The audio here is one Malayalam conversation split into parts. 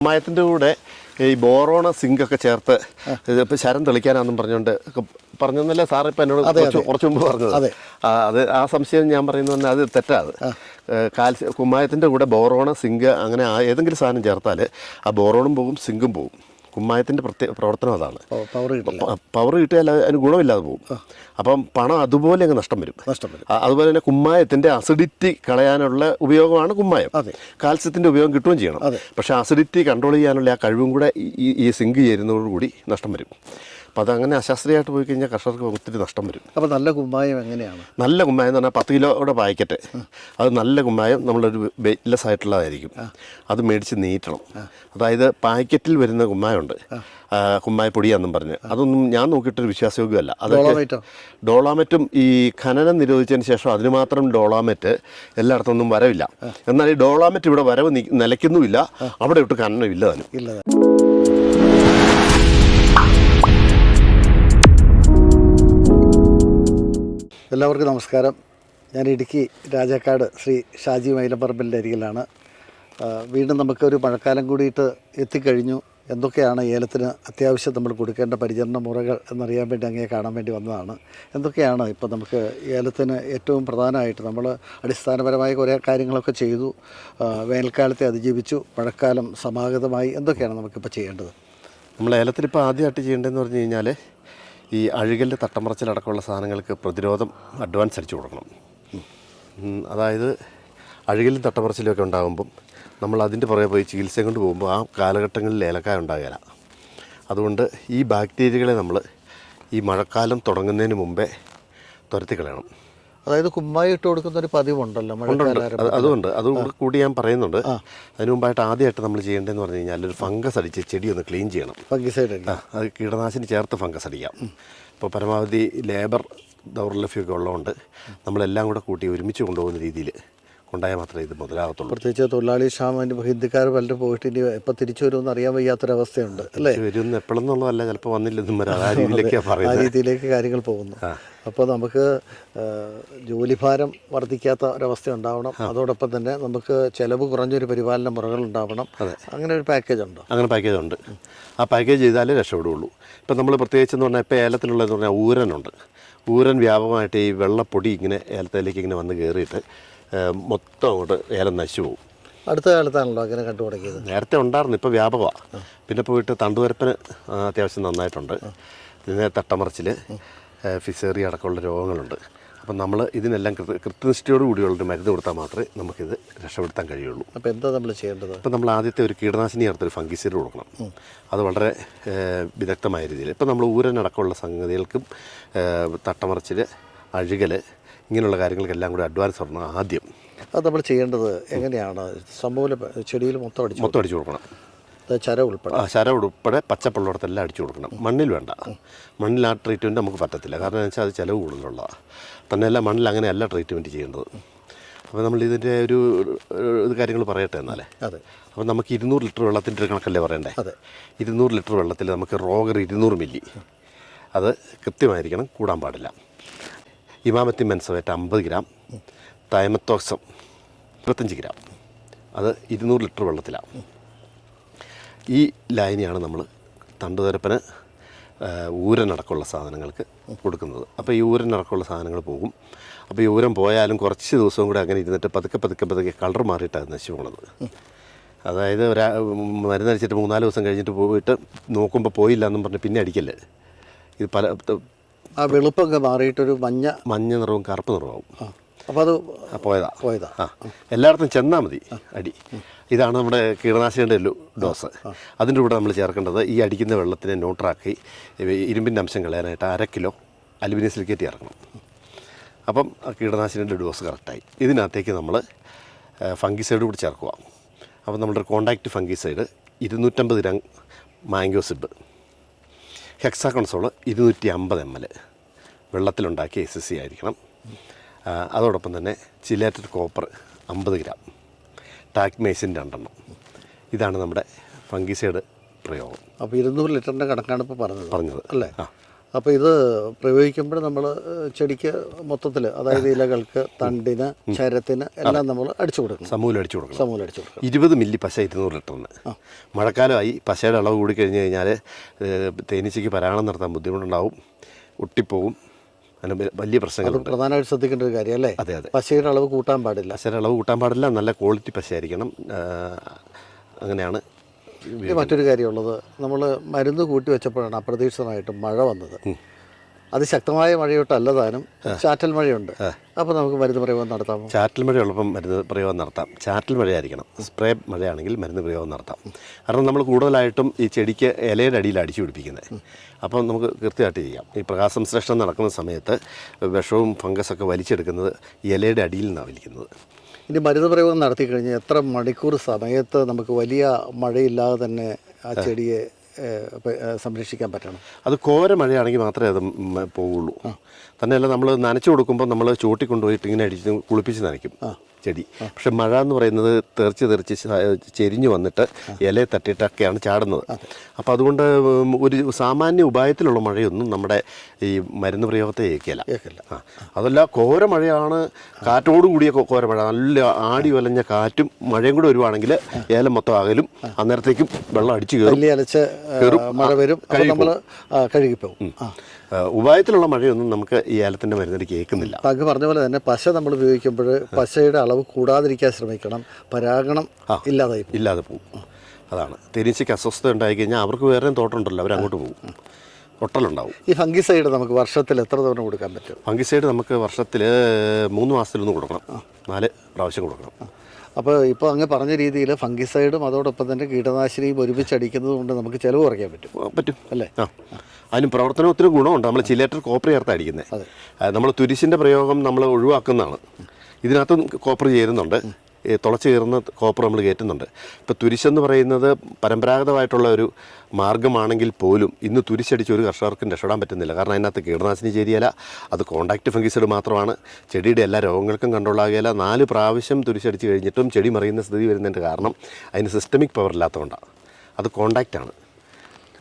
കുമ്മായത്തിൻ്റെ കൂടെ ഈ ബോറോണ സിങ്കൊക്കെ ചേർത്ത് ഇപ്പോൾ ശരം തെളിക്കാനാണെന്നും പറഞ്ഞുകൊണ്ട് പറഞ്ഞെന്നല്ലേ സാർ ഇപ്പം എന്നോട് കുറച്ച് മുമ്പ് പറഞ്ഞത്. അത് ആ സംശയം ഞാൻ പറയുന്നത് അത് തെറ്റാത്. കുമ്മായത്തിൻ്റെ കൂടെ ബോറോണ സിങ്ക് അങ്ങനെ ഏതെങ്കിലും സാധനം ചേർത്താൽ ആ ബോറോണും പോകും, സിങ്കും പോകും. കുമ്മായത്തിൻ്റെ പ്രവർത്തനം അതാണ്. പവർ കിട്ടിയാൽ അതിന് ഗുണമില്ലാതെ പോകും. അപ്പം പണം അതുപോലെ അങ്ങ് നഷ്ടം വരും. അതുപോലെ തന്നെ കുമ്മായത്തിൻ്റെ അസിഡിറ്റി കളയാനുള്ള ഉപയോഗമാണ് കുമ്മായം. കാൽസ്യത്തിൻ്റെ ഉപയോഗം കിട്ടുകയും ചെയ്യണം. പക്ഷേ അസിഡിറ്റി കൺട്രോൾ ചെയ്യാനുള്ള ആ കഴിവും കൂടെ ഈ സിങ്ക് ചേരുന്നതോടുകൂടി നഷ്ടം വരും. അപ്പോൾ അതങ്ങനെ അശാസ്ത്രീയമായിട്ട് പോയി കഴിഞ്ഞാൽ കർഷകർക്ക് ഒത്തിരി നഷ്ടം വരും. അപ്പോൾ നല്ല കുമ്മായം എങ്ങനെയാണ്? നല്ല കുമ്മായം എന്ന് പറഞ്ഞാൽ 10 കിലോയുടെ പാക്കറ്റ്, അത് നല്ല കുമ്മായം നമ്മളൊരു വെയ്റ്റ്ലെസ് ആയിട്ടുള്ളതായിരിക്കും. അത് മേടിച്ച് നീറ്റണം. അതായത് പാക്കറ്റിൽ വരുന്ന കുമ്മായമുണ്ട്, കുമ്മായപ്പൊടിയാണെന്നും പറഞ്ഞ്, അതൊന്നും ഞാൻ നോക്കിയിട്ടൊരു വിശ്വാസയോഗ്യമല്ല. അതൊക്കെ ഡോളാമെറ്റും ഈ ഖനനം നിരോധിച്ചതിന് ശേഷം അതിന് മാത്രം ഡോളാമെറ്റ് എല്ലായിടത്തൊന്നും വരവില്ല. എന്നാൽ ഈ ഡോളാമെറ്റ് ഇവിടെ വരവ് നിലയ്ക്കുന്നുമില്ല, അവിടെ ഇട്ട് ഖനനമില്ല താനും. എല്ലാവർക്കും നമസ്കാരം. ഞാൻ ഇടുക്കി രാജാക്കാട് ശ്രീ ഷാജി മൈലപ്പറമ്പിൻ്റെ അരികിലാണ്. വീണ്ടും നമുക്കൊരു മഴക്കാലം കൂടിയിട്ട് എത്തിക്കഴിഞ്ഞു. എന്തൊക്കെയാണ് ഏലത്തിന് അത്യാവശ്യം നമ്മൾ കൊടുക്കേണ്ട പരിചരണ മുറകൾ എന്നറിയാൻ വേണ്ടി അങ്ങേ കാണാൻ വേണ്ടി വന്നതാണ്. എന്തൊക്കെയാണ് ഇപ്പോൾ നമുക്ക് ഏലത്തിന് ഏറ്റവും പ്രധാനമായിട്ട് നമ്മൾ അടിസ്ഥാനപരമായ കുറേ കാര്യങ്ങളൊക്കെ ചെയ്തു, വേനൽക്കാലത്തെ അതിജീവിച്ചു, മഴക്കാലം സമാഗതമായി. എന്തൊക്കെയാണ് നമുക്കിപ്പോൾ ചെയ്യേണ്ടത്? നമ്മൾ ഏലത്തിനിപ്പോൾ ആദ്യമായിട്ട് ചെയ്യേണ്ടതെന്ന് പറഞ്ഞു കഴിഞ്ഞാൽ ഈ അഴുകലിൻ്റെ തട്ടമറച്ചിലടക്കമുള്ള സാധനങ്ങൾക്ക് പ്രതിരോധം അഡ്വാൻസ് അടിച്ചു കൊടുക്കണം. അതായത് അഴുകലും തട്ടമറച്ചിലൊക്കെ ഉണ്ടാകുമ്പം നമ്മൾ അതിൻ്റെ പുറകെ പോയി ചികിത്സ കൊണ്ട് പോകുമ്പോൾ ആ കാലഘട്ടങ്ങളിൽ ഏലക്കായ ഉണ്ടാകില്ല. അതുകൊണ്ട് ഈ ബാക്ടീരിയകളെ നമ്മൾ ഈ മഴക്കാലം തുടങ്ങുന്നതിന് മുമ്പേ തുരത്തി കളയണം. അതായത് കുമ്മായി ഇട്ട് കൊടുക്കുന്ന ഒരു പതിവുണ്ടല്ലോ അതുകൊണ്ട് കൂടി ഞാൻ പറയുന്നുണ്ട്. അതിന് മുമ്പായിട്ട് ആദ്യമായിട്ട് നമ്മൾ ചെയ്യേണ്ടതെന്ന് പറഞ്ഞു കഴിഞ്ഞാൽ ഒരു ഫംഗസ് അടിച്ച് ചെടി ഒന്ന് ക്ലീൻ ചെയ്യണം. ഫംഗിസൈഡ് അത് കീടനാശിനി ചേർത്ത് ഫംഗസ് അടിക്കാം. ഇപ്പോൾ പരമാവധി ലേബർ ദൗർലഭ്യമൊക്കെ ഉള്ളതുകൊണ്ട് നമ്മളെല്ലാം കൂടെ കൂട്ടി ഒരുമിച്ച് കൊണ്ടുപോകുന്ന രീതിയിൽ കൊണ്ടായാൽ മാത്രമേ ഇത് മുതലാകത്തുള്ളൂ. പ്രത്യേകിച്ച് തൊഴിലാളി ക്ഷാമം ഹിന്ദിക്കാർ പലരും പോയിട്ട് ഇനി എപ്പോൾ തിരിച്ചു വരുമെന്ന് അറിയാൻ വയ്യാത്തൊരവസ്ഥയുണ്ട് അല്ലേ? വരുമെന്ന് എപ്പോഴെന്നുള്ളതല്ല, ചിലപ്പോൾ വന്നില്ലെന്നും വരാം. ആ രീതിയിലേക്ക് കാര്യങ്ങൾ പോകുന്നു. അപ്പോൾ നമുക്ക് ജോലിഭാരം വർദ്ധിക്കാത്ത ഒരവസ്ഥ ഉണ്ടാവണം. അതോടൊപ്പം തന്നെ നമുക്ക് ചിലവ് കുറഞ്ഞൊരു പരിപാലന മുറകൾ ഉണ്ടാവണം. അങ്ങനെ ഒരു പാക്കേജ് ഉണ്ടോ? അങ്ങനെ പാക്കേജ് ഉണ്ട്. ആ പാക്കേജ് ചെയ്താലേ രക്ഷപ്പെടുകയുള്ളൂ. ഇപ്പം നമ്മൾ പ്രത്യേകിച്ചെന്ന് പറഞ്ഞാൽ ഇപ്പോൾ ഏലത്തിലുള്ളതെന്ന് പറഞ്ഞാൽ ഊരനുണ്ട്. ഊരൻ വ്യാപകമായിട്ട് ഈ വെള്ളപ്പൊടി ഇങ്ങനെ ഏലത്തിലേക്ക് ഇങ്ങനെ വന്ന് കയറിയിട്ട് മൊത്തം അങ്ങോട്ട് ഏലം നശിച്ചു പോകും. അടുത്ത കാലത്താണല്ലോ അങ്ങനെ കണ്ടുപിടിക്കിയത്. നേരത്തെ ഉണ്ടായിരുന്നു, ഇപ്പോൾ വ്യാപകമാണ്. പിന്നെ പോയിട്ട് തണ്ടുവരപ്പിന് അത്യാവശ്യം നന്നായിട്ടുണ്ട്. പിന്നെ തട്ടമറച്ചിൽ, ഫിസേറിയ അടക്കമുള്ള രോഗങ്ങളുണ്ട്. അപ്പം നമ്മൾ ഇതിനെല്ലാം കൃത്യനിഷ്ഠയോട് കൂടിയുള്ളൊരു മരുന്ന് കൊടുത്താൽ മാത്രമേ നമുക്കിത് രക്ഷപ്പെടുത്താൻ കഴിയുള്ളൂ. അപ്പോൾ എന്താ നമ്മൾ ചെയ്യേണ്ടത്? ഇപ്പം നമ്മൾ ആദ്യത്തെ ഒരു കീടനാശിനി ചേർത്തൊരു ഫംഗിസൈഡ് കൊടുക്കണം. അത് വളരെ വിദഗ്ധമായ രീതിയിൽ. ഇപ്പം നമ്മൾ ഊരനടക്കമുള്ള സംഗതികൾക്കും തട്ടമറച്ചിൽ, അഴുകൽ, ഇങ്ങനെയുള്ള കാര്യങ്ങൾക്കെല്ലാം കൂടി അഡ്വാൻസ് വരണം ആദ്യം. അത് നമ്മൾ ചെയ്യേണ്ടത് എങ്ങനെയാണ്? സമൂല ചെടിയിൽ മൊത്തം അടിച്ചു കൊടുക്കണം. ചര ഉൾപ്പെടെ പച്ചപ്പുള്ളിടത്തെല്ലാം അടിച്ചു കൊടുക്കണം. മണ്ണിൽ വേണ്ട. മണ്ണിൽ ആ ട്രീറ്റ്മെൻറ്റ് നമുക്ക് പറ്റത്തില്ല. കാരണം എന്ന് വെച്ചാൽ അത് ചിലവ് കൂടുതലുള്ളതാണ്. തന്നെയല്ല മണ്ണിൽ അങ്ങനെയല്ല ട്രീറ്റ്മെൻറ്റ് ചെയ്യേണ്ടത്. അപ്പോൾ നമ്മൾ ഇതിൻ്റെ ഒരു കാര്യങ്ങൾ പറയട്ടെ എന്നാലേ. അപ്പോൾ നമുക്ക് 200 ലിറ്റർ വെള്ളത്തിൻ്റെ ഒരു കണക്കല്ലേ പറയണ്ടേ? 200 ലിറ്റർ വെള്ളത്തിൽ നമുക്ക് റോഗർ 200 മില്ലി, അത് കൃത്യമായിരിക്കണം, കൂടാൻ പാടില്ല. ഇമാമത്തിൻ മെൻസവേറ്റ് 50 ഗ്രാം, തൈമത്തോക്സം 25 ഗ്രാം, അത് 200 ലിറ്റർ വെള്ളത്തിലാണ്. ഈ ലൈനിയാണ് നമ്മൾ തണ്ടുതരപ്പന്, ഊരനടക്കമുള്ള സാധനങ്ങൾക്ക് കൊടുക്കുന്നത്. അപ്പോൾ ഈ ഊരനടക്കമുള്ള സാധനങ്ങൾ പോകും. അപ്പോൾ ഈ ഊരം പോയാലും കുറച്ച് ദിവസവും കൂടെ അങ്ങനെ ഇരുന്നിട്ട് പതുക്കെ കളർ മാറിയിട്ടാണ് നശിച്ചു പോണത്. അതായത് മരുന്നടിച്ചിട്ട് 3-4 ദിവസം കഴിഞ്ഞിട്ട് പോയിട്ട് നോക്കുമ്പോൾ പോയില്ല എന്നും പറഞ്ഞ് പിന്നെ അടിക്കല്ലേ. ഇത് പല ആ വെളുപ്പൊക്കെ മാറിയിട്ടൊരു മഞ്ഞ നിറവും കറുപ്പ് നിറവും. അപ്പോൾ അത് പോയതാ. എല്ലായിടത്തും ചെന്നാൽ മതി അടി. ഇതാണ് നമ്മുടെ കീടനാശിനിയുടെ ഡോസ്. അതിൻ്റെ കൂടെ നമ്മൾ ചേർക്കേണ്ടത് ഈ അടിക്കുന്ന വെള്ളത്തിനെ ന്യൂട്രാക്കി ഇരുമ്പിൻ്റെ അംശം കളയാനായിട്ട് 1/2 കിലോ അലുമിനിയം സിലിക്കേറ്റ് ചേർക്കണം. അപ്പം കീടനാശിനിയുടെ ഡോസ് കറക്റ്റായി. ഇതിനകത്തേക്ക് നമ്മൾ ഫംഗിസൈഡ് കൂടി ചേർക്കുക. അപ്പം നമ്മുടെ contact fungicide 250 gram mancozeb, hexaconazole 250 ml വെള്ളത്തിലുണ്ടാക്കിയ SSC ആയിരിക്കണം. അതോടൊപ്പം തന്നെ ചിലേറ്റഡ് കോപ്പർ 50 ഗ്രാം, ടാക്മേസിൻ 2 എണ്ണം. ഇതാണ് നമ്മുടെ ഫംഗിസൈഡ് പ്രയോഗം. അപ്പോൾ 200 ലിറ്ററിൻ്റെ കണക്കാണ് ഇപ്പോൾ പറഞ്ഞത് അല്ലേ? അപ്പോൾ ഇത് പ്രയോഗിക്കുമ്പോൾ നമ്മൾ ചെടിക്ക് മൊത്തത്തിൽ, അതായത് ഇലകൾക്ക്, തണ്ടിന്, ചരത്തിന് എല്ലാം നമ്മൾ അടിച്ചു കൊടുക്കണം. സമൂലം അടിച്ചു കൊടുക്കണം. 20 മില്ലി പശ 200 ലിറ്ററിന്. മഴക്കാലമായി പശയുടെ അളവ് കൂടി കഴിഞ്ഞ് കഴിഞ്ഞാൽ തേനീച്ചയ്ക്ക് പരാഗണം നടത്താൻ ബുദ്ധിമുട്ടുണ്ടാവും, ഒട്ടിപ്പോവും, അതിന് വലിയ പ്രശ്നങ്ങളുണ്ട്. പ്രധാനമായിട്ട് ശ്രദ്ധിക്കേണ്ട ഒരു കാര്യം അല്ലേ? അതെ. പശയുടെ അളവ് കൂട്ടാൻ പാടില്ല. പശയുടെ അളവ് കൂട്ടാൻ പാടില്ല, നല്ല ക്വാളിറ്റി പശയായിരിക്കണം. അങ്ങനെയാണ്. മറ്റൊരു കാര്യമുള്ളത്, നമ്മൾ മരുന്ന് കൂട്ടി വെച്ചപ്പോഴാണ് അപ്രതീക്ഷിതമായിട്ട് മഴ വന്നത്. അതിശക്തമായ മഴയോട്ടല്ല താനും, ചാറ്റൽ മഴയുണ്ട്. അപ്പോൾ നമുക്ക് മരുന്ന് പ്രയോഗം നടത്താമോ? ചാറ്റൽ മഴയുള്ളപ്പം മരുന്ന് പ്രയോഗം നടത്താം. ചാറ്റൽ മഴയായിരിക്കണം. സ്പ്രേ മഴയാണെങ്കിൽ മരുന്ന് പ്രയോഗം നടത്താം. കാരണം നമ്മൾ കൂടുതലായിട്ടും ഈ ചെടിക്ക് ഇലയുടെ അടിയിൽ അടിച്ചു പിടിപ്പിക്കുന്നത്. അപ്പം നമുക്ക് കൃത്യമായിട്ട് ചെയ്യാം. ഈ പ്രകാശസംശ്ലേഷണം നടക്കുന്ന സമയത്ത് വിഷവും ഫംഗസൊക്കെ വലിച്ചെടുക്കുന്നത് ഇലയുടെ അടിയിൽ നിന്നാണ് വലിക്കുന്നത്. ഇനി മരുന്ന് പ്രയോഗം നടത്തി കഴിഞ്ഞാൽ എത്ര മണിക്കൂർ സമയത്ത് നമുക്ക് വലിയ മഴയില്ലാതെ തന്നെ ആ ചെടിയെ സംരക്ഷിക്കാൻ പറ്റണം? അത് കോര മഴയാണെങ്കിൽ മാത്രമേ അത് പോവുള്ളൂ. തന്നെയല്ല, നമ്മൾ നനച്ചു കൊടുക്കുമ്പോൾ നമ്മൾ ചൂട്ടി കൊണ്ടുപോയിട്ട് ഇങ്ങനെ അടിച്ച് കുളിപ്പിച്ച് നനയ്ക്കും ചെടി. പക്ഷെ മഴ എന്ന് പറയുന്നത് തെറിച്ച് ചെരിഞ്ഞു വന്നിട്ട് ഇലയെ തട്ടിയിട്ടൊക്കെയാണ് ചാടുന്നത്. അപ്പോൾ അതുകൊണ്ട് ഒരു സാമാന്യ ഉപായത്തിലുള്ള മഴയൊന്നും നമ്മുടെ ഈ മരുന്ന് പ്രയോഗത്തെ ഏൽക്കില്ല. അതല്ല, കോര മഴയാണ്, കാറ്റോട് കൂടിയ കോര മഴ, നല്ല ആടി വലഞ്ഞ കാറ്റും മഴയും കൂടെ വരുവാണെങ്കിൽ ഏലം മൊത്തം അകലും. അന്നേരത്തേക്കും വെള്ളം അടിച്ചു കയറും, മഴ വരും, നമ്മൾ കഴുകിപ്പോവും. ഉപായത്തിലുള്ള മഴയൊന്നും നമുക്ക് ഈ ഏലത്തിൻ്റെ മരുന്നടിക്ക് കേൾക്കുന്നില്ല. അങ്ങ് പറഞ്ഞ പോലെ തന്നെ പശ നമ്മൾ ഉപയോഗിക്കുമ്പോൾ പശയുടെ അളവ് കൂടാതിരിക്കാൻ ശ്രമിക്കണം. പരാഗണം ഇല്ലാതെ പോകും. അതാണ്, തേനീച്ചയ്ക്ക് അസ്വസ്ഥത ഉണ്ടായി കഴിഞ്ഞാൽ അവർക്ക് വേറെയും തോട്ടമുണ്ടല്ലോ, അവരങ്ങോട്ട് പോകും, ഒട്ടലുണ്ടാവും. ഈ ഫംഗിസൈഡ് നമുക്ക് വർഷത്തിൽ എത്ര തവണ കൊടുക്കാൻ പറ്റും? ഫംഗിസൈഡ് നമുക്ക് വർഷത്തിൽ 3 മാസത്തിലൊന്ന് കൊടുക്കണം, 4 പ്രാവശ്യം കൊടുക്കണം. അപ്പോൾ ഇപ്പോൾ അങ്ങ് പറഞ്ഞ രീതിയിൽ ഫംഗിസൈഡും അതോടൊപ്പം തന്നെ കീടനാശിനിയും ഒരുമിച്ചടിക്കുന്നത് കൊണ്ട് നമുക്ക് ചിലവ് കുറയ്ക്കാൻ പറ്റും അല്ലേ? അതിന് പ്രവർത്തനം ഒത്തിരി ഗുണമുണ്ട്. നമ്മൾ ചിലേറ്റർ കോപ്പർ ചേർത്ത് അടിക്കുന്നത്. നമ്മൾ തുരിശിൻ്റെ പ്രയോഗം നമ്മൾ ഒഴിവാക്കുന്നതാണ്. ഇതിനകത്തും കോപ്പർ ചേരുന്നുണ്ട്, തുളച്ച് കയറുന്ന കോപ്പർ നമ്മൾ കയറ്റുന്നുണ്ട്. ഇപ്പോൾ തുരിശെന്ന് പറയുന്നത് പരമ്പരാഗതമായിട്ടുള്ള ഒരു മാർഗ്ഗമാണെങ്കിൽ പോലും ഇന്ന് തുരിശടിച്ച് ഒരു കർഷകർക്കും രക്ഷപ്പെടാൻ പറ്റുന്നില്ല. കാരണം അതിനകത്ത് കീടനാശിനി ചേരിയല, അത് കോണ്ടാക്റ്റ് ഫംഗിസൈഡ് മാത്രമാണ്. ചെടിയുടെ എല്ലാ രോഗങ്ങൾക്കും കൺട്രോളാകുകയില്ല. 4 പ്രാവശ്യം തുരിശടിച്ച് കഴിഞ്ഞിട്ടും ചെടി മറിയുന്ന സ്ഥിതി വരുന്നതിൻ്റെ കാരണം അതിന് സിസ്റ്റമിക് പവർ ഇല്ലാത്തതുകൊണ്ടാണ്. അത് കോണ്ടാക്റ്റാണ്.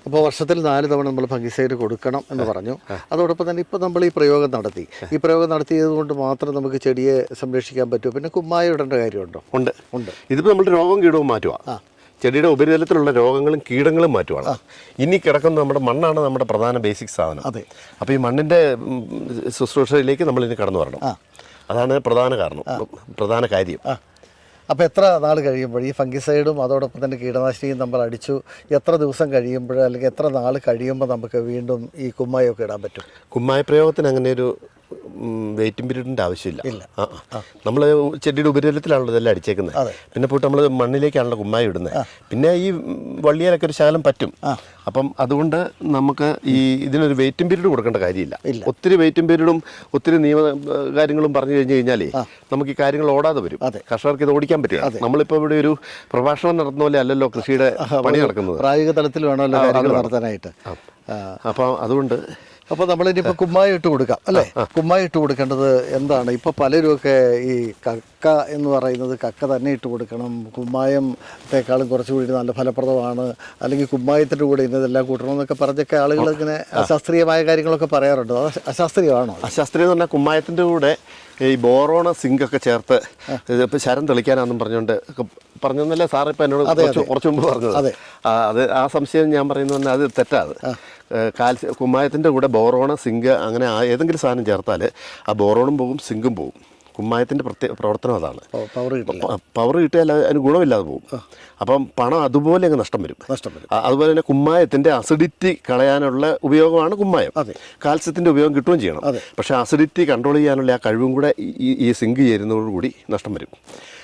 അപ്പോൾ വർഷത്തിൽ 4 തവണ നമ്മൾ ഫംഗിസൈഡ് കൊടുക്കണം എന്ന് പറഞ്ഞു. അതോടൊപ്പം തന്നെ ഇപ്പോൾ നമ്മൾ ഈ പ്രയോഗം നടത്തിയത് കൊണ്ട് മാത്രം നമുക്ക് ചെടിയെ സംരക്ഷിക്കാൻ പറ്റുമോ? പിന്നെ കുമ്മായ ഇടേണ്ട കാര്യമുണ്ടോ? ഉണ്ട്. ഇതിപ്പോൾ നമ്മൾ രോഗവും കീടവും മാറ്റുക. ചെടിയുടെ ഉപരിതലത്തിലുള്ള രോഗങ്ങളും കീടങ്ങളും മാറ്റുവാണ്. ഇനി കിടക്കുന്ന നമ്മുടെ മണ്ണാണ് നമ്മുടെ പ്രധാന ബേസിക് സാധനം. അപ്പോൾ ഈ മണ്ണിൻ്റെ ശുശ്രൂഷയിലേക്ക് നമ്മളിനി കടന്നു വരണം. അതാണ് പ്രധാന കാര്യം. അപ്പോൾ എത്ര നാൾ കഴിയുമ്പോൾ ഈ ഫംഗിസൈഡും അതോടൊപ്പം തന്നെ കീടനാശിനിയും നമ്മൾ അടിച്ചു, എത്ര ദിവസം കഴിയുമ്പോൾ അല്ലെങ്കിൽ എത്ര നാൾ കഴിയുമ്പോൾ നമുക്ക് വീണ്ടും ഈ കുമ്മായൊക്കെ ഇടാൻ പറ്റും? കുമ്മായ പ്രയോഗത്തിന് അങ്ങനെ ഒരു വെയിറ്റിംഗ് പീരീഡിൻ്റെ ആവശ്യമില്ല. നമ്മൾ ചെടിയുടെ ഉപരിതലത്തിലാണല്ലോ ഇതെല്ലാം അടിച്ചേക്കുന്നത്. പിന്നെ പോയിട്ട് നമ്മൾ മണ്ണിലേക്കാണല്ലോ കുമ്മായി ഇടുന്നത്. പിന്നെ ഈ വള്ളിയിലൊക്കെ ഒരു ശകലം പറ്റും. അപ്പം അതുകൊണ്ട് നമുക്ക് ഈ ഇതിനൊരു വെയിറ്റിംഗ് പീരീഡ് കൊടുക്കേണ്ട കാര്യമില്ല. ഒത്തിരി വെയിറ്റിംഗ് പീരീഡും ഒത്തിരി നിയമ കാര്യങ്ങളും പറഞ്ഞു കഴിഞ്ഞ് കഴിഞ്ഞാൽ നമുക്ക് ഈ കാര്യങ്ങൾ ഓടാതെ വരും. കർഷകർക്ക് ഇത് ഓടിക്കാൻ പറ്റില്ല. നമ്മളിപ്പോൾ ഇവിടെ ഒരു പ്രഭാഷണം നടത്തുന്ന പോലെ അല്ലല്ലോ കൃഷിയുടെ പണി നടക്കുന്നത്. പ്രായോഗിക തലത്തിൽ വേണമല്ലോ കാര്യങ്ങൾ നടത്താനായിട്ട്. അപ്പം അതുകൊണ്ട് അപ്പോൾ നമ്മളിനിപ്പോൾ കുമ്മായി ഇട്ട് കൊടുക്കാം അല്ലേ? കുമ്മായി ഇട്ട് കൊടുക്കേണ്ടത് എന്താണ്? ഇപ്പോൾ പലരുമൊക്കെ ഈ കക്ക എന്ന് പറയുന്നത് കക്ക തന്നെ ഇട്ട് കൊടുക്കണം, കുമ്മായത്തെക്കാളും കുറച്ചുകൂടി നല്ല ഫലപ്രദമാണ്, അല്ലെങ്കിൽ കുമ്മായത്തിൻ്റെ കൂടെ ഇന്നതെല്ലാം കൂട്ടണമെന്നൊക്കെ പറഞ്ഞൊക്കെ ആളുകൾ ഇങ്ങനെ അശാസ്ത്രീയമായ കാര്യങ്ങളൊക്കെ പറയാറുണ്ട്. അത് അശാസ്ത്രീയമാണോ? അശാസ്ത്രീയം എന്ന് പറഞ്ഞാൽ കുമ്മായത്തിൻ്റെ കൂടെ ഈ ബോറോണ സിങ്കൊക്കെ ചേർത്ത് ഇപ്പോൾ ശരം തെളിക്കാനാണെന്നും പറഞ്ഞൊന്നല്ലേ സാറ് ഇപ്പം എന്നോട് കുറച്ച് മുമ്പ് പറഞ്ഞത്. അത് ആ സംശയം ഞാൻ പറയുന്നത് തന്നെ അത് തെറ്റാത്. കുമ്മായത്തിൻ്റെ കൂടെ ബോറോണ സിങ്ക് അങ്ങനെ ഏതെങ്കിലും സാധനം ചേർത്താൽ ആ ബോറോണും പോകും, സിങ്കും പോകും. കുമ്മായത്തിൻ്റെ പ്രവർത്തനം അതാണ്. പവർ കിട്ടിയാൽ അതിന് ഗുണമില്ലാതെ പോകും. അപ്പം പണം അതുപോലെ അങ്ങ് നഷ്ടം വരും. അതുപോലെ തന്നെ കുമ്മായത്തിൻ്റെ അസിഡിറ്റി കളയാനുള്ള ഉപയോഗമാണ് കുമ്മായം. കാൽസ്യത്തിൻ്റെ ഉപയോഗം കിട്ടുകയും ചെയ്യണം. പക്ഷേ അസിഡിറ്റി കൺട്രോൾ ചെയ്യാനുള്ള ആ കഴിവും കൂടെ ഈ സിങ്ക് ചേരുന്നതോടുകൂടി നഷ്ടം വരും.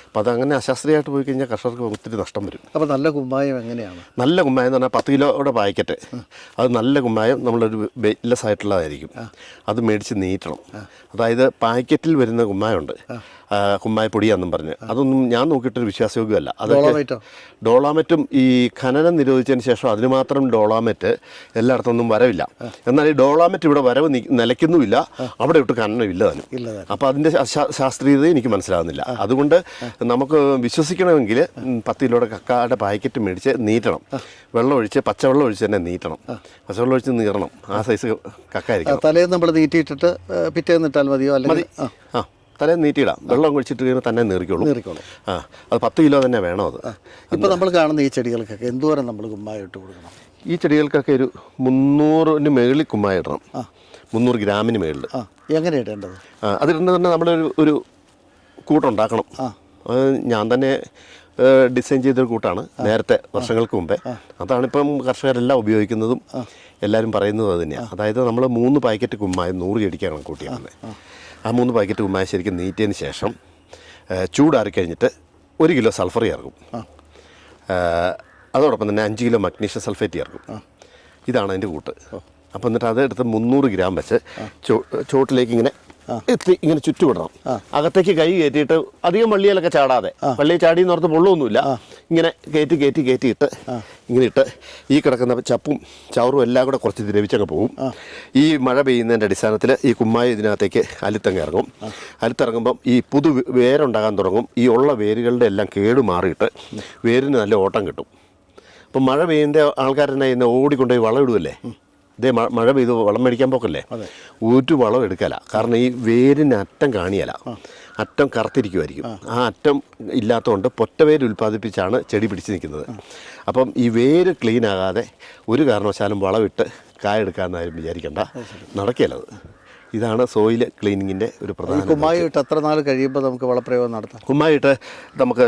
അപ്പോൾ അതങ്ങനെ അശാസ്ത്രീയമായിട്ട് പോയി കഴിഞ്ഞാൽ കർഷകർക്ക് ഒത്തിരി നഷ്ടം വരും. അപ്പോൾ നല്ല കുമ്മായം എങ്ങനെയാണ്? നല്ല കുമ്മായം എന്ന് പറഞ്ഞാൽ 10 കിലോയുടെ പാക്കറ്റ്, അത് നല്ല കുമ്മായം നമ്മളൊരു വെയിറ്റ്ലെസ് ആയിട്ടുള്ളതായിരിക്കും. അത് മേടിച്ച് നീറ്റണം. അതായത് പാക്കറ്റിൽ വരുന്ന കുമ്മായമുണ്ട്, കുമ്മായപ്പൊടിയാണെന്നും പറഞ്ഞ് അതൊന്നും ഞാൻ നോക്കിയിട്ടൊരു വിശ്വാസയോഗ്യമല്ല. അതൊക്കെ ഡോളോമൈറ്റോ? ഡോളാമെറ്റും ഈ ഖനനം നിരോധിച്ചതിന് ശേഷം അതിന് മാത്രം ഡോളാമെറ്റ് എല്ലായിടത്തൊന്നും വരവില്ല. എന്നാൽ ഈ ഡോളാമെറ്റ് ഇവിടെ വരവ് നിലയ്ക്കുന്നുമില്ല, അവിടെ ഇട്ട് ഖനനം ഇല്ല താനും. അപ്പോൾ അതിൻ്റെ ശാസ്ത്രീയത എനിക്ക് മനസ്സിലാകുന്നില്ല. അതുകൊണ്ട് നമുക്ക് വിശ്വസിക്കണമെങ്കിൽ 10 കിലോയുടെ കക്കയുടെ പാക്കറ്റ് മേടിച്ച് നീറ്റണം, വെള്ളം ഒഴിച്ച് പച്ചവെള്ളം ഒഴിച്ച് തന്നെ നീറ്റണം, പച്ചവെള്ളം ഒഴിച്ച് നീറണം. ആ സൈസ് കക്ക ആയിരിക്കും. തലേന്ന് നമ്മൾ നീറ്റിയിട്ടിട്ട് പിറ്റേന്ന് ഇട്ടാൽ മതിയോ? അല്ലെങ്കിൽ ആ തലേന്ന് നീറ്റിയിടാം, വെള്ളം ഒഴിച്ചിട്ട് കഴിയുമ്പോൾ തന്നെ നീറിക്കോളും. ആ അത് 10 കിലോ തന്നെ വേണം. അത് ഇപ്പോൾ നമ്മൾ കാണുന്ന ഈ ചെടികൾക്കൊക്കെ എന്തോരം നമ്മൾ കുമ്മായി ഇട്ട് കൊടുക്കണം? ഈ ചെടികൾക്കൊക്കെ ഒരു 300-ന് മുകളിൽ കുമ്മായി ഇടണം. 300 ഗ്രാമിന് മുകളിൽ. എങ്ങനെ ഇടേണ്ടത്? അതിടേണ്ടത് തന്നെ നമ്മളൊരു കൂട്ടുണ്ടാക്കണം. അത് ഞാൻ തന്നെ ഡിസൈൻ ചെയ്തൊരു കൂട്ടാണ് നേരത്തെ, വർഷങ്ങൾക്ക് മുമ്പേ. അതാണിപ്പം കർഷകരെല്ലാം ഉപയോഗിക്കുന്നതും എല്ലാവരും പറയുന്നതും അത് തന്നെയാണ്. അതായത് നമ്മൾ 3 പാക്കറ്റ് കുമ്മായി 100 ചെടിക്കാണ് കൂട്ടിയാണ്. ആ 3 പാക്കറ്റ് കുമ്മായി ശരിക്കും നീറ്റിയതിന് ശേഷം ചൂടാറിക്കഴിഞ്ഞിട്ട് 1 കിലോ സൾഫർ ചേർക്കും. അതോടൊപ്പം തന്നെ 5 കിലോ മഗ്നീഷ്യം സൾഫേറ്റ് ചേർക്കും. ഇതാണ് അതിൻ്റെ കൂട്ട്. അപ്പോൾ എന്നിട്ട് അതെടുത്ത് 300 ഗ്രാം വെച്ച് ചോട്ടിലേക്ക് ഇങ്ങനെ ഇങ്ങനെ ചുറ്റുവിടണം. അകത്തേക്ക് കൈ കയറ്റിയിട്ട് അധികം വള്ളിയിലൊക്കെ ചാടാതെ, വള്ളി ചാടി എന്ന് ഓർത്ത് പൊള്ളൊന്നുമില്ല, ഇങ്ങനെ കയറ്റിയിട്ട് ഇങ്ങനെ ഇട്ട് ഈ കിടക്കുന്ന ചപ്പും ചവറും എല്ലാം കൂടെ കുറച്ച് ദ്രവിച്ചങ്ങ് പോകും. ഈ മഴ പെയ്യുന്നതിൻ്റെ അടിസ്ഥാനത്തിൽ ഈ കുമ്മായി ഇതിനകത്തേക്ക് അലുത്തങ്ങ് ഇറങ്ങും. അലുത്തിറങ്ങുമ്പം ഈ പുതു വേരുണ്ടാകാൻ തുടങ്ങും. ഈ ഉള്ള വേരുകളുടെ എല്ലാം കേട് മാറിയിട്ട് വേരിന് നല്ല ഓട്ടം കിട്ടും. അപ്പം മഴ പെയ്യുന്ന ആൾക്കാർ തന്നെ ഇന്ന് ഓടിക്കൊണ്ടുപോയി വളം ഇടുമല്ലേ. ഇതേ മഴ പെയ്ത് വളം മേടിക്കാൻ പോക്കല്ലേ, ഒരു വളം എടുക്കല. കാരണം ഈ വേരിന് അറ്റം കാണിയല, അറ്റം കറുത്തിരിക്കുമായിരിക്കും. ആ അറ്റം ഇല്ലാത്തതുകൊണ്ട് പൊറ്റ വേര് ഉൽപ്പാദിപ്പിച്ചാണ് ചെടി പിടിച്ച് നിൽക്കുന്നത്. അപ്പം ഈ വേര് ക്ലീൻ ആകാതെ ഒരു കാരണവശാലും വളമിട്ട് കായ എടുക്കാമെന്നാരും വിചാരിക്കേണ്ട, നടക്കില്ലത്. ഇതാണ് സോയിൽ ക്ലീനിങ്ങിൻ്റെ ഒരു പ്രധാന. കുമ്മായി ഇട്ട് എത്ര നാൾ കഴിയുമ്പോൾ നമുക്ക് വളപ്രയോഗം നടത്താം? കുമ്മായി ഇട്ട് നമുക്ക്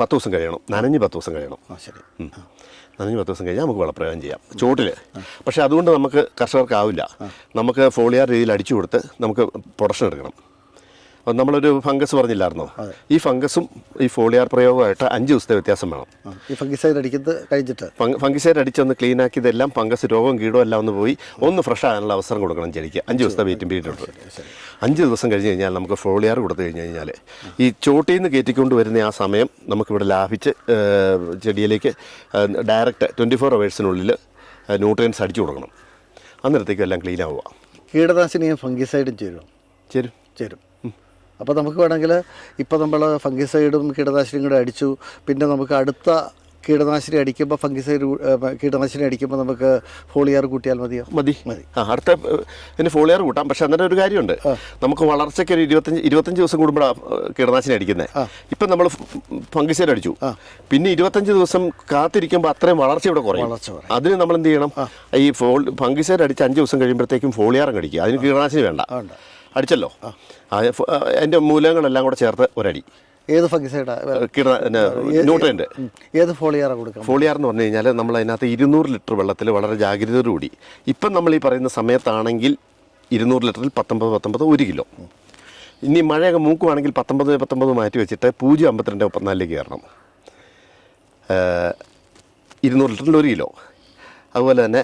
10 ദിവസം കഴിയണം, നനഞ്ഞ് 10 ദിവസം കഴിയണം. ശരി. നനഞ്ഞ് 10 ദിവസം കഴിഞ്ഞാൽ നമുക്ക് വളപ്രയോഗം ചെയ്യാം ചോട്ടിൽ. പക്ഷേ അതുകൊണ്ട് നമുക്ക് കർഷകർക്കാവില്ല. നമുക്ക് ഫോളിയാർ രീതിയിൽ അടിച്ചു കൊടുത്ത് നമുക്ക് പ്രൊഡക്ഷൻ എടുക്കണം. അപ്പം നമ്മളൊരു ഫംഗസ് പറഞ്ഞില്ലായിരുന്നോ, ഈ ഫംഗസും ഈ ഫോളിയാർ പ്രയോഗമായിട്ട് 5 ദിവസത്തെ വ്യത്യാസം വേണം. ഈ ഫംഗിസൈഡ് അടിക്കുന്നത് കഴിഞ്ഞിട്ട് ഫംഗിസൈഡ് അടിച്ചൊന്ന് ക്ലീൻ ആക്കിയതെല്ലാം ഫംഗസ് രോഗം കീടോ എല്ലാം ഒന്ന് പോയി ഒന്ന് ഫ്രഷ് ആകാനുള്ള അവസരം കൊടുക്കണം ചെടിക്ക്. 5 ദിവസത്തെ വെയിറ്റിംഗ് പീരീഡ് ഉണ്ട്. 5 ദിവസം കഴിഞ്ഞ് കഴിഞ്ഞാൽ നമുക്ക് ഫോളിയാർ കൊടുത്തു കഴിഞ്ഞ് കഴിഞ്ഞാൽ ഈ ചോട്ടിൽ നിന്ന് കയറ്റിക്കൊണ്ട് വരുന്ന ആ സമയം നമുക്കിവിടെ ലാഭിച്ച് ചെടിയിലേക്ക് ഡയറക്റ്റ് 24 അവേഴ്സിനുള്ളിൽ ന്യൂട്രിയൻസ് അടിച്ചു കൊടുക്കണം. അന്നേരത്തേക്കും എല്ലാം ക്ലീൻ ആവുക. കീടനാശിനിയും ഫംഗിസൈഡും ചേരും. അപ്പോൾ നമുക്ക് വേണമെങ്കിൽ ഇപ്പോൾ നമ്മൾ ഫംഗിസൈഡും കീടനാശിനിയും കൂടെ അടിച്ചു, പിന്നെ നമുക്ക് അടുത്ത കീടനാശിനി അടിക്കുമ്പോൾ കീടനാശിനി അടിക്കുമ്പോൾ നമുക്ക് ഫോളിയാർ കൂട്ടിയാൽ മതി. അടുത്ത പിന്നെ ഫോളിയാർ കൂട്ടാം. പക്ഷെ അന്നേരം ഒരു കാര്യമുണ്ട്, നമുക്ക് വളർച്ചയ്ക്ക് ഒരു 25 ദിവസം കൂടുമ്പോഴാണ് കീടനാശിനി അടിക്കുന്നത്. ഇപ്പം നമ്മൾ ഫംഗിസൈഡ് അടിച്ചു, പിന്നെ 25 ദിവസം കാത്തിരിക്കുമ്പോൾ അത്രയും വളർച്ച ഇവിടെ കുറയും. അതിന് നമ്മൾ എന്ത് ചെയ്യണം, ഈ ഫംഗിസൈഡ് അടിച്ച് 5 ദിവസം കഴിയുമ്പോഴത്തേക്കും ഫോളിയാറും അടിക്കുക. അതിന് കീടനാശിനി വേണ്ട, അടിച്ചല്ലോ. അതിൻ്റെ മൂലകങ്ങളെല്ലാം കൂടെ ചേർത്ത് ഒരടി. ഏത് ഫംഗിസൈഡാ? ന്യൂട്രിയൻ്റ്. ഏത് ഫോളിയാറാണ് കൊടുക്കുക? ഫോളിയാർ എന്ന് പറഞ്ഞു കഴിഞ്ഞാൽ നമ്മൾ അതിനകത്ത് 200 ലിറ്റർ വെള്ളത്തിൽ വളരെ ജാഗ്രതയോടുകൂടി, ഇപ്പം നമ്മൾ ഈ പറയുന്ന സമയത്താണെങ്കിൽ 200 ലിറ്ററിൽ 19 1 കിലോ. ഇനി മഴയൊക്കെ മൂക്കുവാണെങ്കിൽ 19 മാറ്റി വെച്ചിട്ട് 0.52 54 കയറണം. 200 ലിറ്ററിൽ 1 കിലോ. അതുപോലെ തന്നെ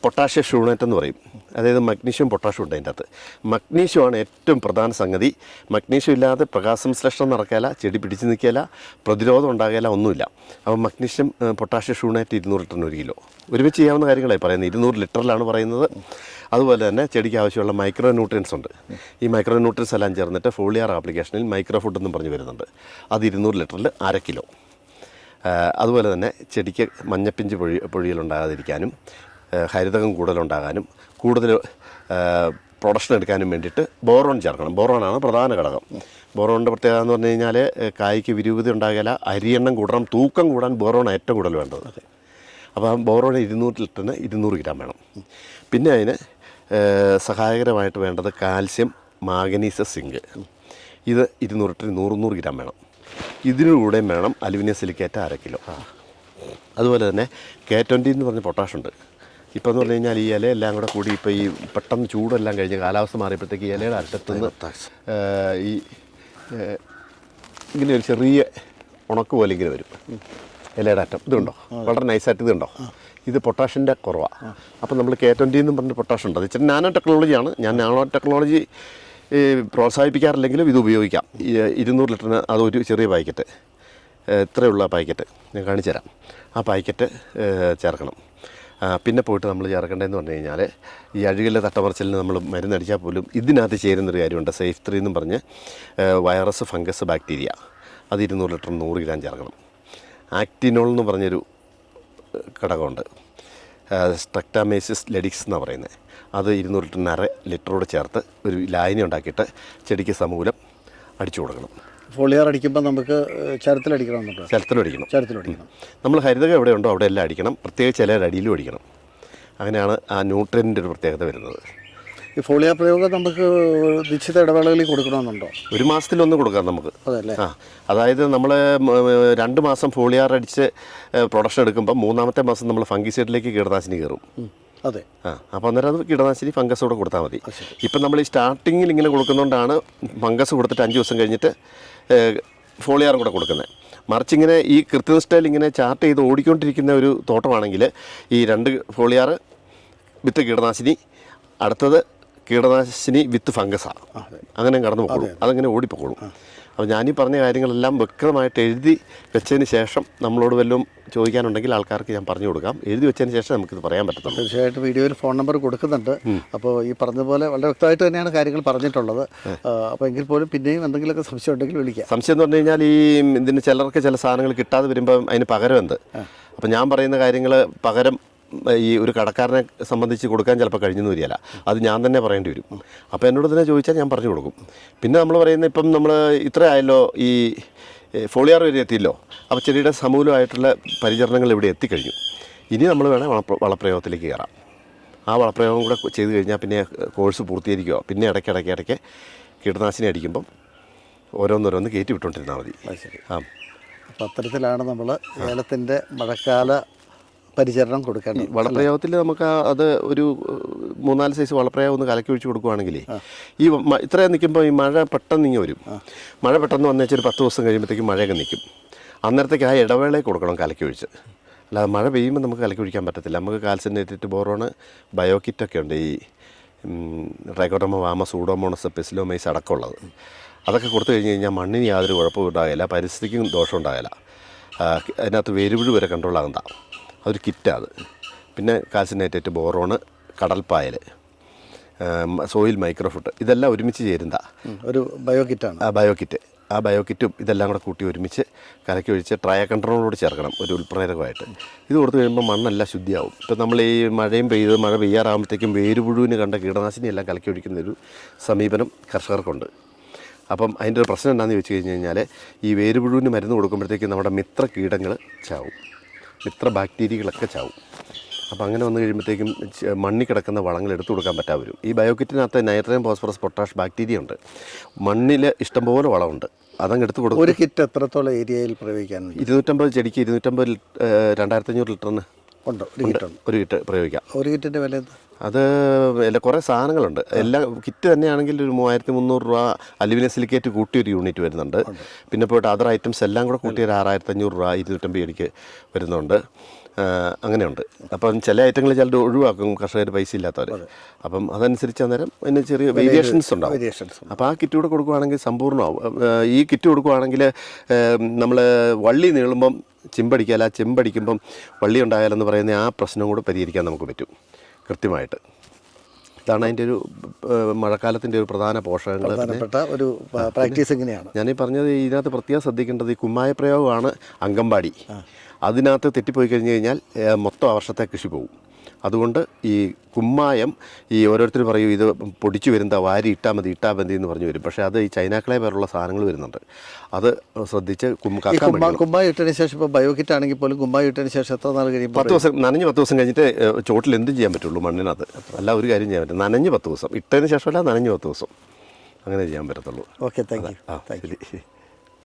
പൊട്ടാഷ്യം ഷൂണേറ്റ് എന്ന് പറയും. അതായത് മഗ്നീഷ്യം പൊട്ടാഷ്യം ഉണ്ട് അതിൻ്റെ അകത്ത്. മഗ്നീഷ്യമാണ് ഏറ്റവും പ്രധാന സംഗതി. മഗ്നീഷ്യം ഇല്ലാതെ പ്രകാശസംശ്ലേഷണം നടക്കില്ല, ചെടി പിടിച്ച് നിൽക്കില്ല, പ്രതിരോധം ഉണ്ടാകില്ല, ഒന്നുമില്ല. അപ്പോൾ മഗ്നീഷ്യം പൊട്ടാഷ്യം ഷൂണേറ്റ് 200 ലിറ്ററിന് 1 കിലോ. ഒരുമിച്ച് ചെയ്യാവുന്ന കാര്യങ്ങളായി പറയുന്നത്. 200 ലിറ്ററിലാണ് പറയുന്നത്. അതുപോലെ തന്നെ ചെടിക്ക് ആവശ്യമുള്ള മൈക്രോ ന്യൂട്രിയൻസ് ഉണ്ട്. ഈ മൈക്രോ ന്യൂട്രിയൻസ് എല്ലാം ചേർന്നിട്ട് ഫോളിയാർ ആപ്ലിക്കേഷനിൽ മൈക്രോ ഫുഡ് എന്നും പറഞ്ഞ് വരുന്നുണ്ട്. അത് 200 ലിറ്ററിൽ 1/2 കിലോ. അതുപോലെ തന്നെ ചെടിക്ക് മഞ്ഞപ്പിഞ്ച് പൊഴിയലുണ്ടാകാതിരിക്കാനും ഹരിതകം കൂടുതലുണ്ടാകാനും കൂടുതൽ പ്രൊഡക്ഷൻ എടുക്കാനും വേണ്ടിയിട്ട് ബോറോൺ ചേർക്കണം. ബോറോണാണ് പ്രധാന ഘടകം. ബോറോണിൻ്റെ പ്രത്യേകത എന്ന് പറഞ്ഞു കഴിഞ്ഞാൽ കായ്ക്ക് വിരൂപത ഉണ്ടാകില്ല, അരിയെണ്ണം കൂടണം, തൂക്കം കൂടാൻ ബോറോൺ ഏറ്റവും കൂടുതൽ വേണ്ടത്. അപ്പോൾ ബോറോൺ 200 ലിറ്ററിന് 200 ഗ്രാം വേണം. പിന്നെ അതിന് സഹായകരമായിട്ട് വേണ്ടത് കാൽസ്യം, മാഗ്നീസ്, സിങ്ക്. ഇത് 200 ലിറ്ററിന് 100 ഗ്രാം വേണം. ഇതിനൂടെയും വേണം അലുമിനിയം സിലിക്കേറ്റ് 1/2 കിലോ. അതുപോലെ തന്നെ K20 എന്ന് പറഞ്ഞ പൊട്ടാഷുണ്ട്. ഇപ്പോൾ എന്ന് പറഞ്ഞു കഴിഞ്ഞാൽ ഈ ഇലയെല്ലാം കൂടെ കൂടി ഇപ്പോൾ ഈ പെട്ടെന്ന് ചൂടെല്ലാം കഴിഞ്ഞ് കാലാവസ്ഥ മാറിയപ്പോഴത്തേക്ക് ഈ ഇലയുടെ അറ്റത്തുനിന്ന് ഈ ഇങ്ങനെ ഒരു ചെറിയ ഉണക്ക് പോലെ ഇങ്ങനെ വരും ഇലയുടെ അറ്റം. ഇതുണ്ടോ, വളരെ നൈസായിട്ട് ഇതുണ്ടോ, ഇത് പൊട്ടാഷിൻ്റെ കുറവാണ്. അപ്പോൾ നമ്മൾ K20 എന്നും പറഞ്ഞ പൊട്ടാഷുണ്ട്. അത് ഇച്ചിരി നാനോ ടെക്നോളജിയാണ്. ഞാൻ നാനോ ടെക്നോളജി ഈ പ്രോത്സാഹിപ്പിക്കാറില്ലെങ്കിലും ഇത് ഉപയോഗിക്കാം. 200 ലിറ്ററിന് അതൊരു ചെറിയ പാക്കറ്റ്, ഇത്രയുള്ള പാക്കറ്റ് ഞാൻ കാണിച്ചു തരാം. ആ പാക്കറ്റ് ചേർക്കണം. പിന്നെ പോയിട്ട് നമ്മൾ ചേർക്കേണ്ടതെന്ന് പറഞ്ഞു കഴിഞ്ഞാൽ ഈ അഴുകലിലെ തട്ടമറിച്ചലിന് നമ്മൾ മരുന്നടിച്ചാൽ പോലും ഇതിനകത്ത് ചേരുന്നൊരു കാര്യമുണ്ട്, സേഫ് 3 എന്നും പറഞ്ഞ് വൈറസ്, ഫംഗസ്, ബാക്ടീരിയ. അത് 200 ലിറ്റർ 100 ഗ്രാം ചേർക്കണം. ആക്ടിനോൾ എന്ന് പറഞ്ഞൊരു ഘടകമുണ്ട്, സ്ട്രെക്ടാമൈസിസ് ലെഡിക്സ് എന്നാണ് പറയുന്നത്. അത് 200 ലിറ്ററിന് അര ലിറ്ററോട് ചേർത്ത് ഒരു ലായനി ഉണ്ടാക്കിയിട്ട് ചെടിക്ക് സമൂലം അടിച്ചു കൊടുക്കണം. ഫോളിയാർ അടിക്കുമ്പോൾ നമുക്ക് ചരത്തിലടിക്കണമെന്നുണ്ടോ? ചരത്തിലടിക്കണം. നമ്മൾ ഹരിതകം എവിടെയുണ്ടോ അവിടെ എല്ലാം അടിക്കണം, പ്രത്യേകിച്ച് ചില അടിയിലും അടിക്കണം. അങ്ങനെയാണ് ആ ന്യൂട്രിയൻ്റെ ഒരു പ്രത്യേകത വരുന്നത്. ഈ ഫോളിയാർ പ്രയോഗം നമുക്ക് നിശ്ചിത ഇടവേളകളിൽ കൊടുക്കണമെന്നുണ്ടോ? 1 മാസത്തിലൊന്ന് കൊടുക്കാം നമുക്ക്. അതല്ലേ? അതായത് നമ്മൾ 2 മാസം ഫോളിയാർ അടിച്ച് പ്രൊഡക്ഷൻ എടുക്കുമ്പോൾ 3-ാമത്തെ മാസം നമ്മൾ ഫംഗിസൈഡിലേക്ക് കീടനാശിനി കയറും. അതെ. അപ്പോൾ അന്നേരം അത് കീടനാശിനി ഫംഗസോടെ കൊടുത്താൽ മതി. ഇപ്പം നമ്മൾ ഈ സ്റ്റാർട്ടിങ്ങിൽ ഇങ്ങനെ കൊടുക്കുന്നതുകൊണ്ടാണ് ഫംഗസ് കൊടുത്തിട്ട് 5 ദിവസം കഴിഞ്ഞിട്ട് ഫോളിയാറും കൂടെ കൊടുക്കുന്നത്. മറിച്ച് ഇങ്ങനെ ഈ കൃത്യനിഷ്ഠയിൽ ഇങ്ങനെ ചാർട്ട് ചെയ്ത് ഓടിക്കൊണ്ടിരിക്കുന്ന ഒരു തോട്ടമാണെങ്കിൽ ഈ 2 ഫോളിയാർ വിത്ത് കീടനാശിനി, അടുത്തത് കീടനാശിനി വിത്ത് ഫംഗസാണ്, അങ്ങനെ കടന്നു പോകോളും, അതങ്ങനെ ഓടിപ്പോക്കോളും. അപ്പോൾ ഞാനീ പറഞ്ഞ കാര്യങ്ങളെല്ലാം വ്യക്തമായിട്ട് എഴുതി വെച്ചതിന് ശേഷം നമ്മളോട് വല്ലതും ചോദിക്കാനുണ്ടെങ്കിൽ ആൾക്കാർക്ക് ഞാൻ പറഞ്ഞു കൊടുക്കാം. എഴുതി വെച്ചതിന് ശേഷം നമുക്കിത് പറയാൻ പറ്റത്തുള്ളൂ. തീർച്ചയായിട്ടും വീഡിയോയിൽ ഫോൺ നമ്പർ കൊടുക്കുന്നുണ്ട്. അപ്പോൾ ഈ പറഞ്ഞതുപോലെ വളരെ വ്യക്തമായിട്ട് തന്നെയാണ് കാര്യങ്ങൾ പറഞ്ഞിട്ടുള്ളത്. അപ്പോൾ എങ്കിൽ പോലും പിന്നെയും എന്തെങ്കിലുമൊക്കെ സംശയം ഉണ്ടെങ്കിൽ വിളിക്കാം. സംശയം എന്ന് പറഞ്ഞു കഴിഞ്ഞാൽ ഈ ഇതിന് ചിലർക്ക് ചില സാധനങ്ങൾ കിട്ടാതെ വരുമ്പം അതിന് പകരം എന്ത്? അപ്പോൾ ഞാൻ പറയുന്ന കാര്യങ്ങൾ പകരം ഈ ഒരു കടക്കാരനെ സംബന്ധിച്ച് കൊടുക്കാൻ ചിലപ്പോൾ കഴിഞ്ഞെന്ന് വരികയില്ല, അത് ഞാൻ തന്നെ പറയേണ്ടി വരും. അപ്പോൾ എന്നോട് തന്നെ ചോദിച്ചാൽ ഞാൻ പറഞ്ഞു കൊടുക്കും. പിന്നെ നമ്മൾ പറയുന്ന ഇപ്പം നമ്മൾ ഇത്ര ആയല്ലോ, ഈ ഫോളിയാർ വരെ എത്തിയല്ലോ, അപ്പോൾ ചെടിയുടെ സമൂലമായിട്ടുള്ള പരിചരണങ്ങൾ ഇവിടെ എത്തിക്കഴിഞ്ഞു. ഇനി നമ്മൾ വേണേൽ വളപ്രയോഗത്തിലേക്ക് കയറാം. ആ വളപ്രയോഗം കൂടെ ചെയ്ത് കഴിഞ്ഞാൽ പിന്നെ കോഴ്സ് പൂർത്തീകരിക്കുക. പിന്നെ ഇടയ്ക്ക് കീടനാശിനി അടിക്കുമ്പം ഓരോന്നോരോന്ന് കയറ്റി വിട്ടുകൊണ്ടിരുന്നാൽ മതി. ശരി. അപ്പോൾ അത്തരത്തിലാണ് നമ്മൾ ഏലത്തിൻ്റെ മഴക്കാല പരിചരണം കൊടുക്കേണ്ടത്. വളപ്രയോഗത്തിൽ നമുക്ക് അത് ഒരു 3-4 സൈസ് വളപ്രയോഗം ഒന്ന് കലക്കി ഒഴിച്ച് കൊടുക്കുകയാണെങ്കിൽ ഈ ഇത്രയും നിൽക്കുമ്പോൾ ഈ മഴ പെട്ടെന്ന് ഇങ്ങനെ വരും. മഴ പെട്ടെന്ന് വന്നേച്ച് ഒരു 10 ദിവസം കഴിയുമ്പോഴത്തേക്കും മഴയൊക്കെ നിൽക്കും. അന്നേരത്തേക്ക് ആ ഇടവേളയിൽ കൊടുക്കണം കലക്കി ഒഴിച്ച്. അല്ലാതെ മഴ പെയ്യുമ്പോൾ നമുക്ക് കലക്കി ഒഴിക്കാൻ പറ്റത്തില്ല. നമുക്ക് കാൽസ്യം നൈട്രേറ്റ്, ബോറോൺ, ബയോകിറ്റൊക്കെ ഉണ്ട്, ഈ ട്രൈക്കോഡർമ വാമ, സൂഡോമോണസ്, പെസിലോമൈസ് അടക്കമുള്ളത്. അതൊക്കെ കൊടുത്തു കഴിഞ്ഞ് കഴിഞ്ഞാൽ മണ്ണിന് യാതൊരു കുഴപ്പവും ഉണ്ടാകില്ല, പരിസ്ഥിതിക്കും ദോഷം ഉണ്ടാകില്ല. അതിനകത്ത് വേരുപുഴു വരെ കൺട്രോൾ ആകുന്നതാണ്. അതൊരു കിറ്റാണ് അത്. പിന്നെ കാൽസ്യം നൈട്രേറ്റ്, ബോറോണ്, കടൽപ്പായൽ, സോയിൽ മൈക്രോഫുഡ്, ഇതെല്ലാം ഒരുമിച്ച് ചേരുന്ന ഒരു ബയോകിറ്റാണ്. ആ ബയോകിറ്റും ഇതെല്ലാം കൂടെ കൂട്ടി ഒരുമിച്ച് കലക്കി ഒഴിച്ച് ട്രയ കൺട്രോളോട് ചേർക്കണം ഒരു ഉൽപ്രേരകമായിട്ട്. ഇത് കൊടുത്തു കഴിയുമ്പോൾ മണ്ണെല്ലാം ശുദ്ധിയാവും. ഇപ്പം നമ്മൾ ഈ മഴ പെയ്യാറാകുമ്പോഴത്തേക്കും വേരുപുഴുവിന് കണ്ട കീടനാശിനി എല്ലാം കലക്കി ഒഴിക്കുന്നൊരു സമീപനം കർഷകർക്കുണ്ട്. അപ്പം അതിൻ്റെ ഒരു പ്രശ്നം എന്താണെന്ന് ചോദിച്ചു കഴിഞ്ഞാൽ ഈ വേരുപുഴുവിന് മരുന്ന് കൊടുക്കുമ്പോഴത്തേക്കും നമ്മുടെ മിത്ര കീടങ്ങൾ ചാവും, മിത്ര ബാക്ടീരിയകളൊക്കെ ചാവും. അപ്പോൾ അങ്ങനെ വന്നു കഴിയുമ്പോഴത്തേക്കും മണ്ണിൽ കിടക്കുന്ന വളങ്ങൾ എടുത്തു കൊടുക്കാൻ പറ്റാതെ വരും. ഈ ബയോകിറ്റിനകത്ത് നൈട്രജൻ, ഫോസ്ഫറസ്, പൊട്ടാഷ്, ബാക്ടീരിയ ഉണ്ട്. മണ്ണിൽ ഇഷ്ടംപോലെ വളമുണ്ട്, അതങ്ങ് എടുത്ത് കൊടുക്കും. ഒരു കിറ്റ് എത്രത്തോളം ഏരിയയിൽ പ്രയോഗിക്കാൻ? 250 ചെടിക്ക് 250 2500 ലിറ്ററിന് ഉണ്ട് ഒരു കിറ്റ് പ്രയോഗിക്കാം. ഒരു കിറ്റിൻ്റെ വില അത് കുറേ സാധനങ്ങളുണ്ട്. എല്ലാം കിറ്റ് തന്നെയാണെങ്കിൽ ഒരു 3300 രൂപ. അലുമിനിയം സിലിക്കേറ്റ് കൂട്ടി ഒരു യൂണിറ്റ് വരുന്നുണ്ട്. പിന്നെ പോയിട്ട് അതർ ഐറ്റംസ് എല്ലാം കൂടെ കൂട്ടി ഒരു 6500 രൂപ 250 ചെടിക്ക് വരുന്നുണ്ട്. അങ്ങനെയുണ്ട്. അപ്പം ചില ഐറ്റങ്ങൾ ചിലർ ഒഴിവാക്കും, കർഷകർ പൈസ ഇല്ലാത്തവർ. അപ്പം അതനുസരിച്ച് അന്നേരം അതിന് ചെറിയ വേരിയേഷൻസ് ഉണ്ടാവും. അപ്പോൾ ആ കിറ്റ് കൂടെ കൊടുക്കുകയാണെങ്കിൽ സമ്പൂർണ്ണമാവും. ഈ കിറ്റ് കൊടുക്കുകയാണെങ്കിൽ നമ്മൾ വള്ളി നീളുമ്പം ചിമ്പടിക്കാല്ല, ചെമ്പടിക്കുമ്പം വള്ളി ഉണ്ടായാലെന്ന് പറയുന്ന ആ പ്രശ്നം കൂടെ പരിഹരിക്കാൻ നമുക്ക് പറ്റും കൃത്യമായിട്ട്. ഇതാണ് അതിൻ്റെ ഒരു മഴക്കാലത്തിൻ്റെ ഒരു പ്രധാന പോഷകങ്ങൾ. ഒരു പ്രാക്ടീസ് എങ്ങനെയാണ് ഞാനീ പറഞ്ഞത്. ഇതിനകത്ത് പ്രത്യേകം ശ്രദ്ധിക്കേണ്ടത് ഈ കുമ്മായ പ്രയോഗമാണ്. അങ്കമ്പാടി അതിനകത്ത് തെറ്റിപ്പോയി കഴിഞ്ഞ് കഴിഞ്ഞാൽ മൊത്തം ആ വർഷത്തെ കൃഷി പോകും. അതുകൊണ്ട് ഈ കുമ്മായം ഈ ഓരോരുത്തർ പറയും ഇത് പൊടിച്ചു വരുന്ന വാരി ഇട്ടാൽ മതി എന്ന് പറഞ്ഞു വരും. പക്ഷേ അത് ഈ ചൈനാക്കളെ പേരുള്ള സാധനങ്ങൾ വരുന്നുണ്ട്. അത് ശ്രദ്ധിച്ച് കുമ്മായി ഇട്ടതിന് ശേഷം ഇപ്പോൾ ബയോകിറ്റ് ആണെങ്കിൽ പോലും കുമ്മായി ഇട്ടതിന് ശേഷം എത്ര നാൾ കഴിയുമ്പോൾ 10 ദിവസം നനഞ്ഞ് 10 ദിവസം കഴിഞ്ഞിട്ട് ചോട്ടിൽ എന്തും ചെയ്യാൻ പറ്റുള്ളൂ മണ്ണിനകത്ത്. അല്ല ഒരു കാര്യം ചെയ്യാൻ പറ്റും, നനഞ്ഞ് 10 ദിവസം ഇട്ടതിന് ശേഷമല്ല, നനഞ്ഞ് 10 ദിവസം അങ്ങനെ ചെയ്യാൻ പറ്റത്തുള്ളൂ. Okay, thank you. ശരി.